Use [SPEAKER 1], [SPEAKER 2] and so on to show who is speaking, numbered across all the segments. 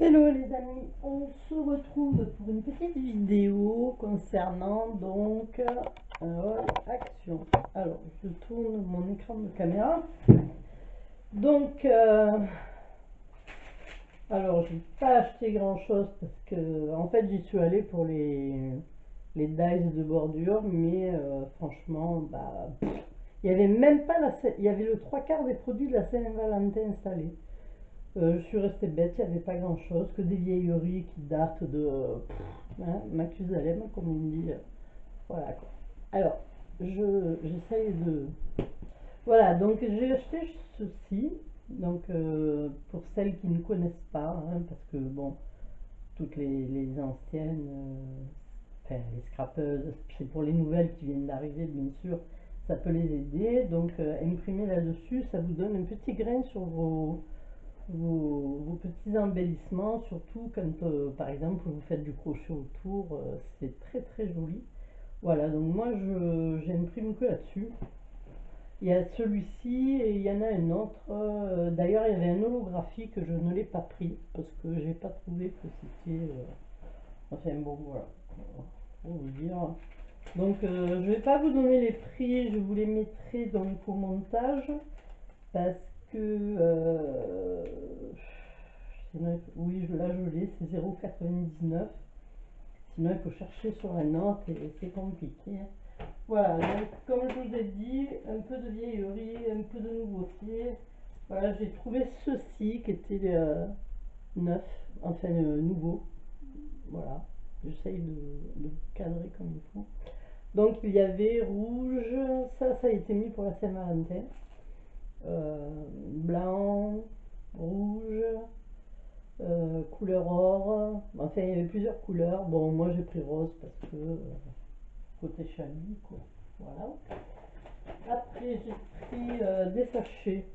[SPEAKER 1] Hello les amis, on se retrouve pour une petite vidéo concernant donc action. Alors je tourne mon écran de caméra. Donc alors j'ai pas acheté grand chose parce que en fait j'y suis allée pour les dies de bordure, mais franchement bah il y avait même pas il y avait le trois quarts des produits de la Saint-Valentin installés. Je suis restée bête, il n'y avait pas grand chose, que des vieilleries qui datent de Mathusalem, comme on dit. Voilà quoi. Alors, j'essaye de. Voilà, donc j'ai acheté ceci. Donc, pour celles qui ne connaissent pas, hein, parce que bon, toutes les anciennes, enfin les scrapeuses, c'est pour les nouvelles qui viennent d'arriver, bien sûr, ça peut les aider. Donc, imprimer là-dessus, ça vous donne un petit grain sur vos petits embellissements, surtout quand par exemple vous faites du crochet autour, c'est très très joli. Voilà, donc moi j'imprime que là-dessus. Il y a celui-ci et il y en a un autre. D'ailleurs, il y avait un holographique que je ne l'ai pas pris parce que j'ai pas trouvé que c'était. Enfin bon, voilà. Pour vous dire. Donc, je vais pas vous donner les prix, je vous les mettrai donc au montage parce que sinon, oui, là je l'ai, c'est 0,99. Sinon, il faut chercher sur la note et c'est compliqué. Voilà, donc comme je vous ai dit, un peu de vieillerie, un peu de nouveauté. Voilà, j'ai trouvé ceci qui était neuf, enfin nouveau. Voilà, j'essaye de cadrer comme il faut. Donc il y avait rouge, ça a été mis pour la Saint-Valentin. Blanc, rouge, couleur or. Enfin, il y avait plusieurs couleurs. Bon, moi j'ai pris rose parce que côté chamois, quoi. Voilà. Après, j'ai pris des sachets.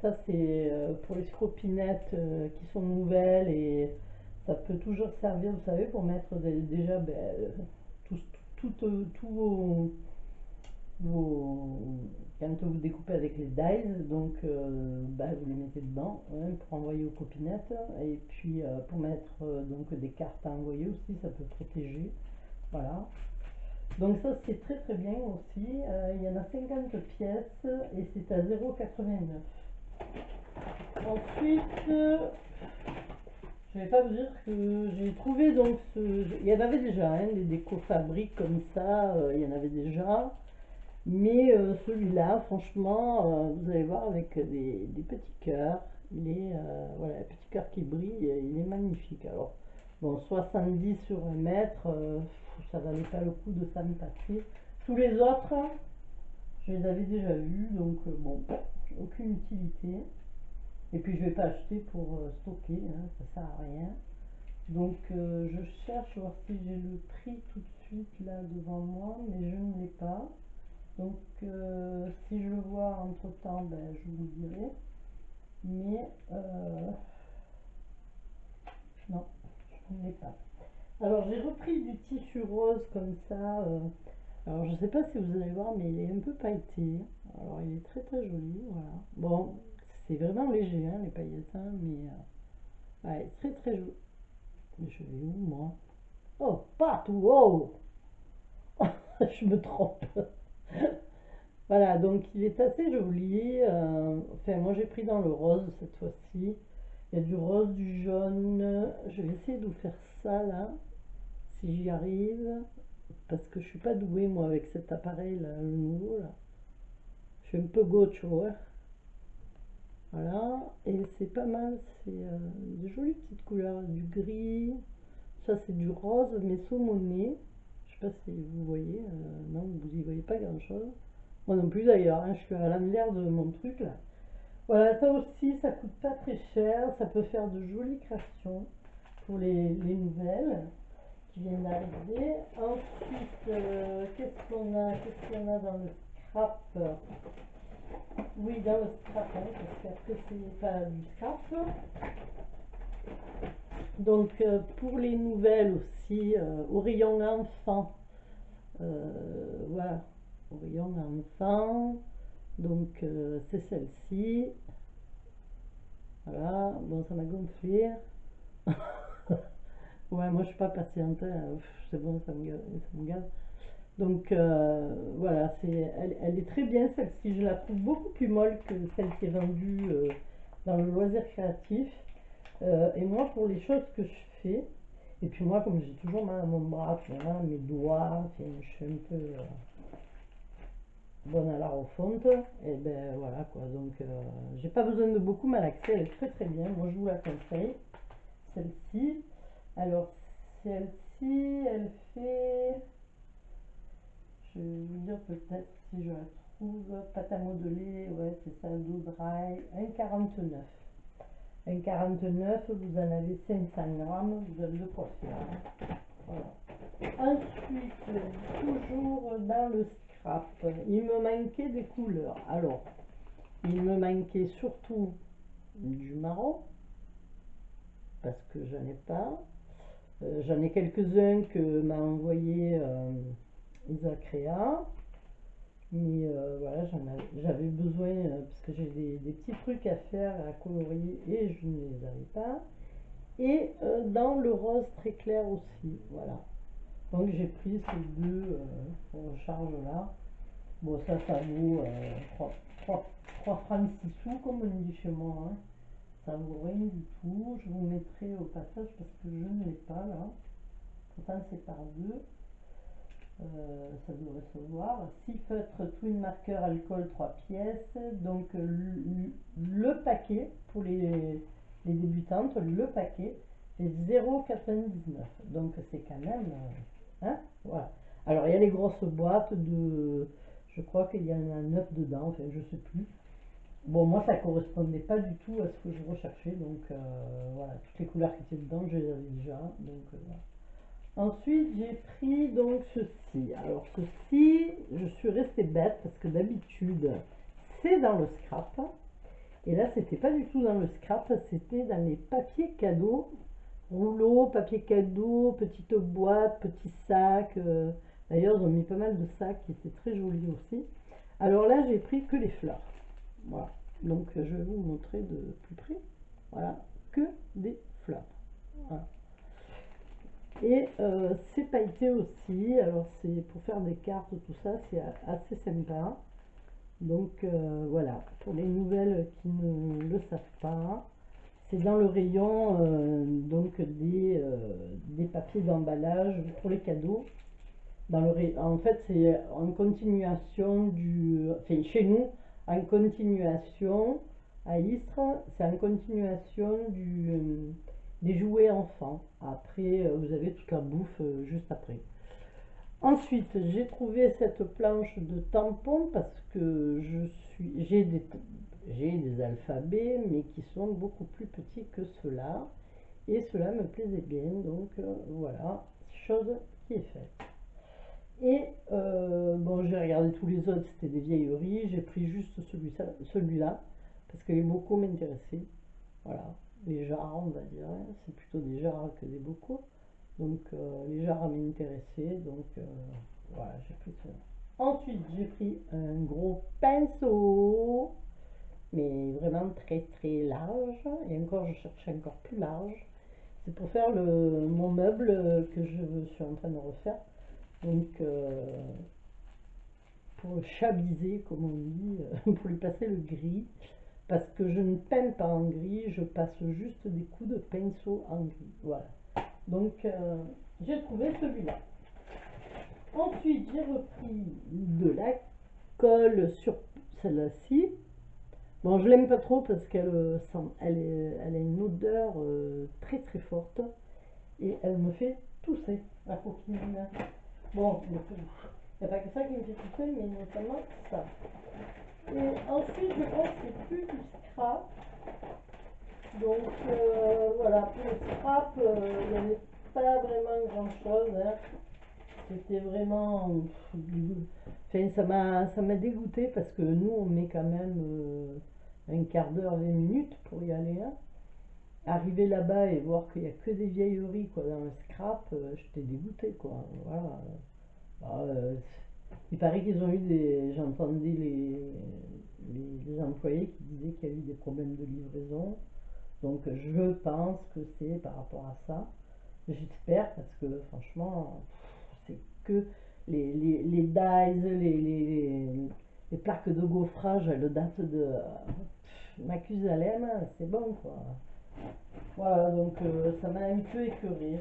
[SPEAKER 1] Ça, c'est pour les scopinettes qui sont nouvelles et ça peut toujours servir, vous savez, pour mettre déjà ben, tous quand vous découpez avec les dies, donc bah, vous les mettez dedans hein, pour envoyer aux copinettes et puis pour mettre donc des cartes à envoyer aussi, ça peut protéger. Voilà. Donc ça c'est très très bien aussi. Il y en a 50 pièces et c'est à 0,89. Ensuite, je vais pas vous dire que j'ai trouvé donc il y en avait déjà hein, des déco fabriques comme ça, il y en avait déjà. Mais celui-là, franchement, vous allez voir avec des petits cœurs. Il est, voilà, un petit cœur qui brille, il est magnifique. Alors, bon, 70 sur un mètre, ça valait pas le coup de s'en passer. Tous les autres, je les avais déjà vus, donc bon, aucune utilité. Et puis je vais pas acheter pour stocker, hein, ça sert à rien. Donc je cherche voir si j'ai le prix tout de suite là devant moi, mais je ne l'ai pas. Donc si je le vois entre temps, ben, je vous le dirai. Mais non, je ne l'ai pas. Alors j'ai repris du tissu rose comme ça. Alors je ne sais pas si vous allez voir, mais il est un peu pailleté. Alors il est très très joli. Voilà. Bon, c'est vraiment léger hein, les paillettes, hein, mais ouais, très très joli. Mais je vais où moi? Oh, pas tout haut! Je me trompe. Voilà, donc il est assez joli. Enfin, moi j'ai pris dans le rose cette fois-ci. Il y a du rose, du jaune. Je vais essayer de vous faire ça là, si j'y arrive. Parce que je suis pas douée moi avec cet appareil là, le nouveau là. Je suis un peu gaucho, hein. Voilà, et c'est pas mal. C'est de jolies petites couleurs. Du gris. Ça c'est du rose mais saumoné. Je sais pas si vous voyez. Non, vous y voyez pas grand-chose. Moi non plus d'ailleurs, hein, je suis à l'envers de mon truc là. Voilà, ça aussi, ça coûte pas très cher, ça peut faire de jolies créations pour les nouvelles qui viennent d'arriver. Ensuite, qu'est-ce qu'on a dans le scrap? Oui, dans le scrap, hein, parce qu'après c'est pas du scrap. Donc pour les nouvelles aussi, au rayon enfant, voilà, au rayon enfant, donc c'est celle-ci. Voilà, bon, ça m'a gonflé. Ouais, moi je suis pas patiente, hein. C'est bon, ça me gave. Donc voilà, elle est très bien celle-ci. Je la trouve beaucoup plus molle que celle qui est vendue dans le loisir créatif. Et moi, pour les choses que je fais, et puis moi, comme j'ai toujours mal à mon bras, tu vois, mes doigts, enfin, je suis un peu bonne à la refonte, et ben voilà quoi. Donc j'ai pas besoin de beaucoup, mais l'accès elle est très très bien. Moi, je vous la conseille, celle-ci. Alors, celle-ci, elle fait. Je vais vous dire peut-être si je la trouve. Pâte à modeler, ouais, c'est ça, dough dry, 1,49. 1,49, vous en avez 500 grammes, vous avez de quoi faire. Voilà. Ensuite, toujours dans le scrap, il me manquait des couleurs. Alors, il me manquait surtout du marron, parce que j'en ai pas. J'en ai quelques-uns que m'a envoyé Isacrea. Mais voilà, j'avais besoin, parce que j'ai des petits trucs à faire, à colorier, et je ne les avais pas. Et dans le rose très clair aussi, voilà. Donc j'ai pris ces deux recharges là. Bon, ça vaut 3 francs 6 sous, comme on dit chez moi, hein. Ça vaut rien du tout. Je vous mettrai au passage parce que je ne l'ai pas là. Pourtant c'est par deux. Ça devrait se voir. 6 feutres twin marker alcool 3 pièces. Donc le paquet pour les débutantes, le paquet c'est 0,99. Donc c'est quand même. Hein, voilà. Alors il y a les grosses boîtes de. Je crois qu'il y en a 9 dedans, enfin je sais plus. Bon, moi ça correspondait pas du tout à ce que je recherchais, donc voilà, toutes les couleurs qui étaient dedans, je les avais déjà. Donc voilà. Ensuite, j'ai pris donc ceci. Alors ceci, je suis restée bête parce que d'habitude, c'est dans le scrap. Et là, c'était pas du tout dans le scrap, c'était dans les papiers cadeaux. Rouleaux, papier cadeau, petite boîte, petits sacs. D'ailleurs, ils ont mis pas mal de sacs qui étaient très jolis aussi. Alors là, j'ai pris que les fleurs. Voilà. Donc, je vais vous montrer de plus près. Voilà, que des fleurs. Voilà. Et c'est pailleté aussi, alors c'est pour faire des cartes, tout ça, c'est assez sympa. Donc voilà, pour les nouvelles qui ne le savent pas, c'est dans le rayon donc des papiers d'emballage pour les cadeaux. En fait, c'est en continuation enfin chez nous, en continuation à Istres, c'est en continuation des jouets enfants. Après, vous avez toute la bouffe juste après. Ensuite, j'ai trouvé cette planche de tampons parce que j'ai des alphabets, mais qui sont beaucoup plus petits que ceux-là. Et cela me plaisait bien, donc voilà, chose qui est faite. Et bon, j'ai regardé tous les autres, c'était des vieilleries. J'ai pris juste celui-là, parce que les bocaux m'intéressaient. Voilà, les jarres, on va dire, hein. C'est plutôt des jarres que des bocaux. Donc les jarres m'intéressaient, donc voilà, j'ai pris cela. Ensuite, j'ai pris un gros pinceau, mais vraiment très très large. Et encore, je cherchais encore plus large. C'est pour faire mon meuble que je suis en train de refaire. Donc, pour le chaviser, comme on dit, pour lui passer le gris. Parce que je ne peins pas en gris, je passe juste des coups de pinceau en gris. Voilà. Donc, j'ai trouvé celui-là. Ensuite, j'ai repris de la colle sur celle-ci. Bon, je l'aime pas trop parce elle a une odeur très très forte et elle me fait tousser, la coquine. Bon, il n'y a pas que ça qui me fait tousser, mais notamment ça. Et ensuite, je pense que c'est plus du scrap. Donc voilà, pour le scrap, il n'y avait pas vraiment grand chose, hein. C'était vraiment. Enfin, ça m'a dégoûté parce que nous, on met quand même un quart d'heure, 20 minutes pour y aller, hein. Arriver là-bas et voir qu'il n'y a que des vieilleries quoi, dans le scrap, j'étais dégoûté quoi. Voilà. Ah, il paraît qu'ils ont eu des. J'entendais les employés qui disaient qu'il y a eu des problèmes de livraison. Donc je pense que c'est par rapport à ça. J'espère parce que franchement, c'est que les dies, les plaques de gaufrage, elles datent de Mathusalem, c'est bon quoi. Voilà, donc ça m'a un peu écœuré.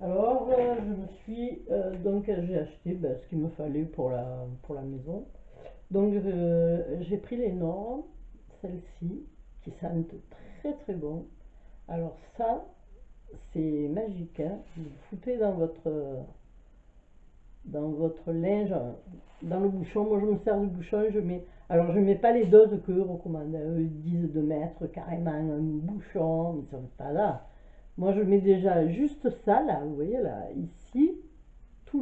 [SPEAKER 1] Alors, je me suis donc j'ai acheté ce qu'il me fallait pour la maison. Donc j'ai pris les normes, celles-ci, qui sentent très très bon. Alors ça, c'est magique, hein. Vous le foutez dans votre linge, dans le bouchon. Moi, je me sers du bouchon, je mets. Alors, je mets pas les doses qu'eux recommandent. Eux ils disent de mettre carrément un bouchon, mais ils sont pas là. Moi, je mets déjà juste ça là, vous voyez là, ici, tout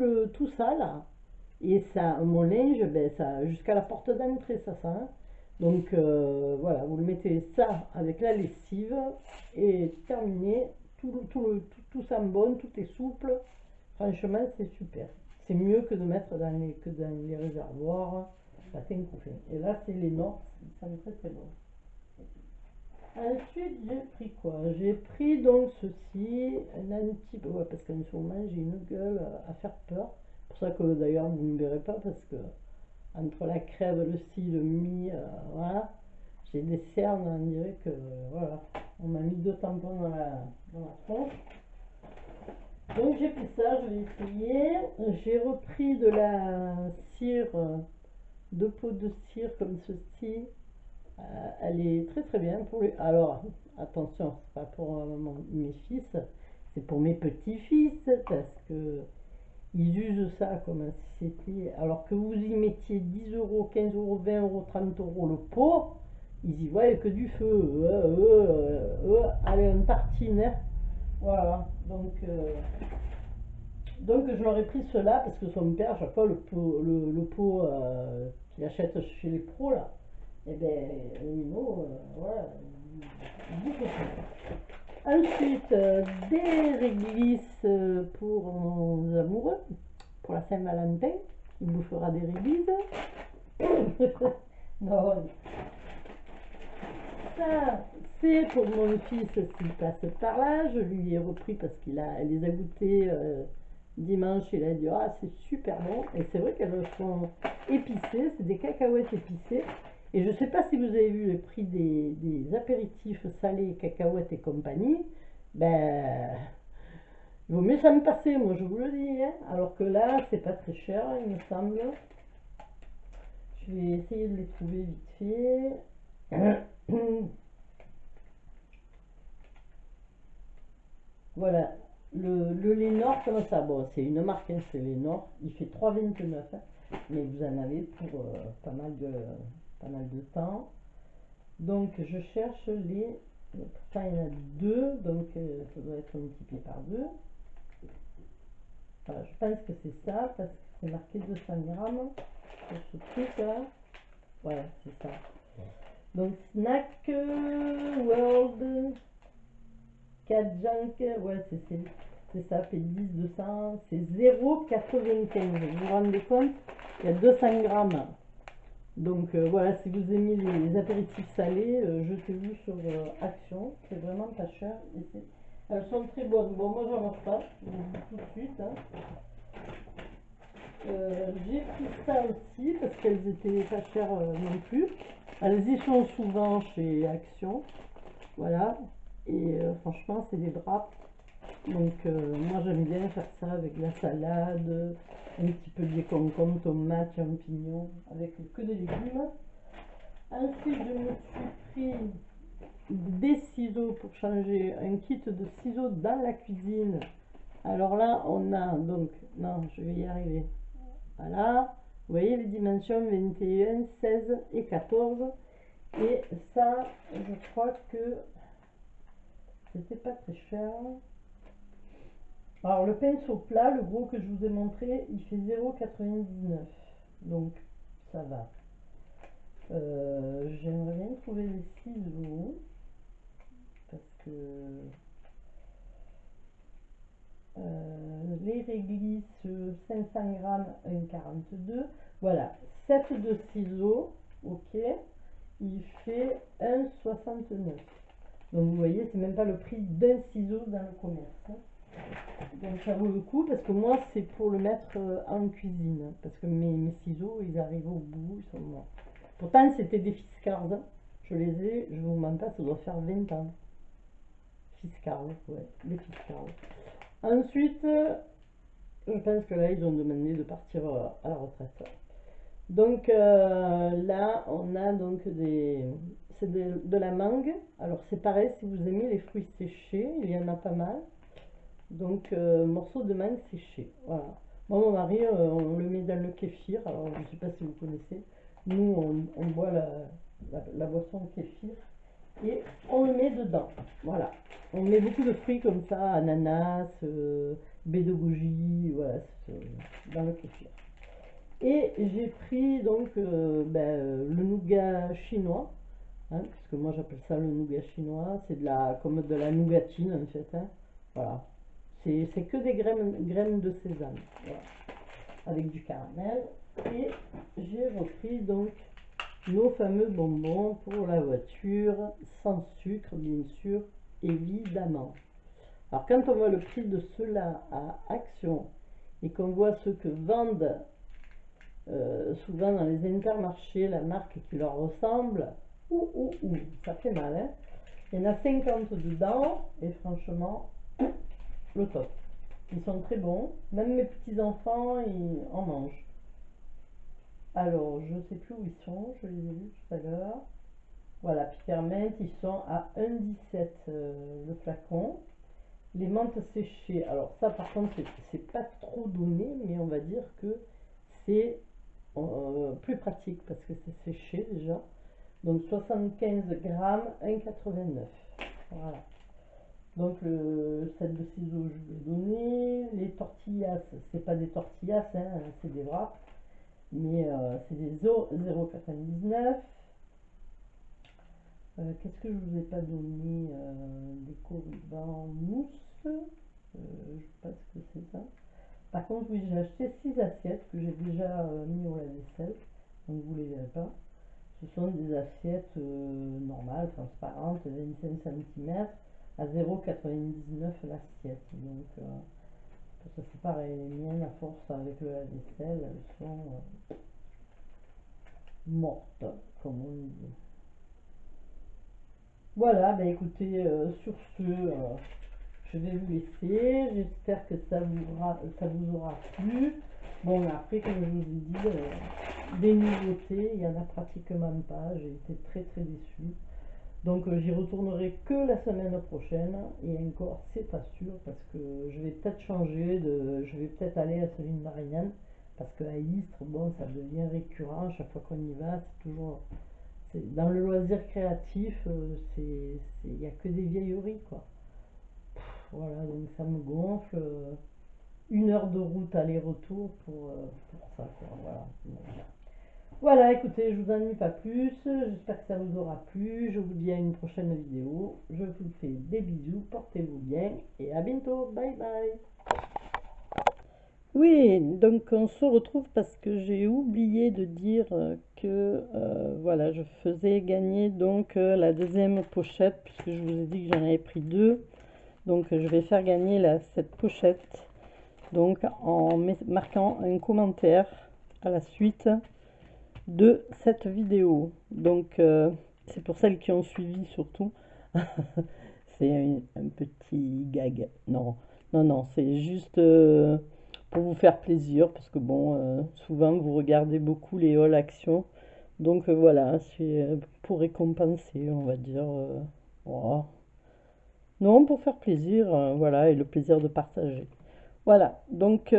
[SPEAKER 1] ça là. Et ça, mon linge, ça, jusqu'à la porte d'entrée, ça sent. Donc voilà, vous le mettez ça avec la lessive et terminé. Tout sent bon, tout est souple. Franchement, c'est super. C'est mieux que de mettre que dans les réservoirs. Ça fait une couffée. Et là, c'est les North, ils sont très très bons. Ensuite, j'ai pris quoi? J'ai pris donc ceci, un anti... Ouais, parce qu'en ce moment, j'ai une gueule à faire peur. C'est pour ça que d'ailleurs, vous ne me verrez pas, parce que entre la crève, le ci, le mi, voilà, j'ai des cernes, on dirait que, voilà, on m'a mis deux tampons dans la tronche. Donc j'ai pris ça, je l'ai essayé. J'ai repris de la cire, deux pots de cire comme ceci. Elle est très très bien pour lui. Alors attention, c'est pas pour mes fils, c'est pour mes petits-fils parce que ils usent ça comme si c'était. Alors que vous y mettiez 10 euros, 15 euros, 20 euros, 30 euros le pot, ils y voient que du feu. Allez, on tartine, hein. Voilà, donc je leur ai pris cela parce que son père, à chaque fois, le pot qu'il achète chez les pros, là, et ben, les minots, voilà, ils bouffent ça. Ensuite, des réglisses pour mon amoureux, pour la Saint-Valentin. Il bouffera des réglisses. Non, ça, c'est pour mon fils s'il passe par là. Je lui ai repris parce elle les a goûtées dimanche. Il a dit ah c'est super bon. Et c'est vrai qu'elles sont épicées, c'est des cacahuètes épicées. Et je ne sais pas si vous avez vu le prix des apéritifs salés, cacahuètes et compagnie. Ben, il vaut mieux ça me passer, moi je vous le dis, hein. Alors que là, c'est pas très cher, il me semble. Je vais essayer de les trouver vite fait. Voilà, le Lénore, comme ça, bon, c'est une marque, hein, c'est Lénore, il fait 3,29, hein, mais vous en avez pour pas mal de temps. Donc, je cherche pourtant il y en a deux, donc ça doit être multiplié par deux. Voilà, je pense que c'est ça, parce que c'est marqué 200 grammes sur ce truc-là. Voilà, c'est ça. Donc, Snack World 4 Junk, ouais, c'est ça, fait 10, 200, c'est 0,95. Vous vous rendez compte? Il y a 200 grammes. Donc voilà, si vous aimez les apéritifs salés, jetez-vous sur Action, c'est vraiment pas cher. Elles sont très bonnes. Bon, moi j'en mange pas, je vous le dis tout de suite, hein. J'ai pris ça aussi parce qu'elles étaient pas chères non plus. Elles y sont souvent chez Action, voilà. Et franchement, c'est des draps. Donc moi j'aime bien faire ça avec la salade, un petit peu de concombres, tomates, champignons, avec que des légumes. Ensuite je me suis pris des ciseaux pour changer, un kit de ciseaux dans la cuisine. Alors là on a donc, non je vais y arriver, voilà, vous voyez les dimensions 21, 16 et 14. Et ça je crois que c'était pas très cher. Alors le pinceau plat, le gros que je vous ai montré, il fait 0,99. Donc ça va. J'aimerais bien trouver les ciseaux. Parce que les réglisses 500 grammes 1,42. Voilà, 7 de ciseaux. Ok. Il fait 1,69. Donc vous voyez, c'est même pas le prix d'un ciseau dans le commerce, hein. Donc ça vaut le coup parce que moi c'est pour le mettre en cuisine. Parce que mes ciseaux ils arrivent au bout, ils sont morts. Pourtant c'était des Fiskars, hein. Je les ai, je vous mens pas, ça doit faire 20 ans. Fiskars, ouais, les Fiskars. Ensuite, je pense que là ils ont demandé de partir à la retraite. Donc là on a donc c'est de la mangue. Alors c'est pareil, si vous aimez les fruits séchés, il y en a pas mal. Donc, morceau de mangue séché. Voilà. Moi, mon mari, on le met dans le kéfir. Alors, je ne sais pas si vous connaissez. Nous, on boit la boisson kéfir et on le met dedans. Voilà. On met beaucoup de fruits comme ça, ananas, baie de goji, voilà, dans le kéfir. Et j'ai pris donc le nougat chinois, hein, parce que moi j'appelle ça le nougat chinois. C'est comme de la nougatine en fait, hein. Voilà. C'est que des graines de sésame, voilà, avec du caramel. Et j'ai repris donc nos fameux bonbons pour la voiture, sans sucre bien sûr, évidemment. Alors quand on voit le prix de ceux-là à Action et qu'on voit ce que vendent souvent dans les intermarchés, la marque qui leur ressemble, ça fait mal, hein. Il y en a 50 dedans et franchement, le top. Ils sont très bons. Même mes petits-enfants, ils en mangent. Alors, je ne sais plus où ils sont. Je les ai vus tout à l'heure. Voilà, Peppermint, ils sont à 1,17 le flacon. Les menthes séchées. Alors ça, par contre, c'est pas trop donné, mais on va dire que c'est plus pratique parce que c'est séché déjà. Donc 75 grammes, 1,89. Voilà. Donc le set de ciseaux, je vais donner. Les tortillas, c'est pas des tortillas, hein, c'est des wraps. Mais c'est des 0,99. Qu'est-ce que je vous ai pas donné? Des corrigans mousse. Je pense que c'est ça. Par contre, oui, j'ai acheté 6 assiettes que j'ai déjà mis au lave-vaisselle. Donc vous les verrez pas. Ce sont des assiettes normales, transparentes, 25 cm à 0,99 l'assiette. Donc ça c'est pareil, les miennes à force avec le lave-vaisselle, elles sont mortes, comme on dit. Voilà, ben écoutez, sur ce, je vais vous laisser. J'espère que ça vous aura plu. Bon, après, comme je vous ai dit, des nouveautés, il n'y en a pratiquement pas. J'ai été très très déçue. Donc j'y retournerai que la semaine prochaine. Et encore, c'est pas sûr parce que je vais peut-être changer je vais peut-être aller à celui de Marianne. Parce qu'à Istres, bon, ça devient récurrent. Chaque fois qu'on y va, c'est toujours. Dans le loisir créatif, il n'y a que des vieilleries, quoi. Voilà, donc ça me gonfle. 1 heure de route aller-retour pour ça, quoi. Voilà. Voilà, écoutez, je vous ennuie pas plus. J'espère que ça vous aura plu. Je vous dis à une prochaine vidéo. Je vous fais des bisous. Portez-vous bien et à bientôt. Bye bye. Oui, donc on se retrouve parce que j'ai oublié de dire que voilà, je faisais gagner donc la deuxième pochette puisque je vous ai dit que j'en avais pris 2. Donc je vais faire gagner cette pochette donc en marquant un commentaire à la suite de cette vidéo. Donc c'est pour celles qui ont suivi surtout. C'est un petit gag. Non, non, non, c'est juste pour vous faire plaisir parce que bon, souvent vous regardez beaucoup les All Action. Donc voilà, c'est pour récompenser, on va dire. Oh. Non, pour faire plaisir, voilà, et le plaisir de partager. Voilà, donc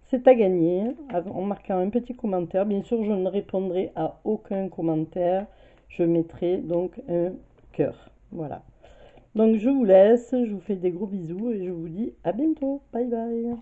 [SPEAKER 1] c'est à gagner en marquant un petit commentaire. Bien sûr, je ne répondrai à aucun commentaire. Je mettrai donc un cœur. Voilà. Donc je vous laisse, je vous fais des gros bisous et je vous dis à bientôt. Bye bye.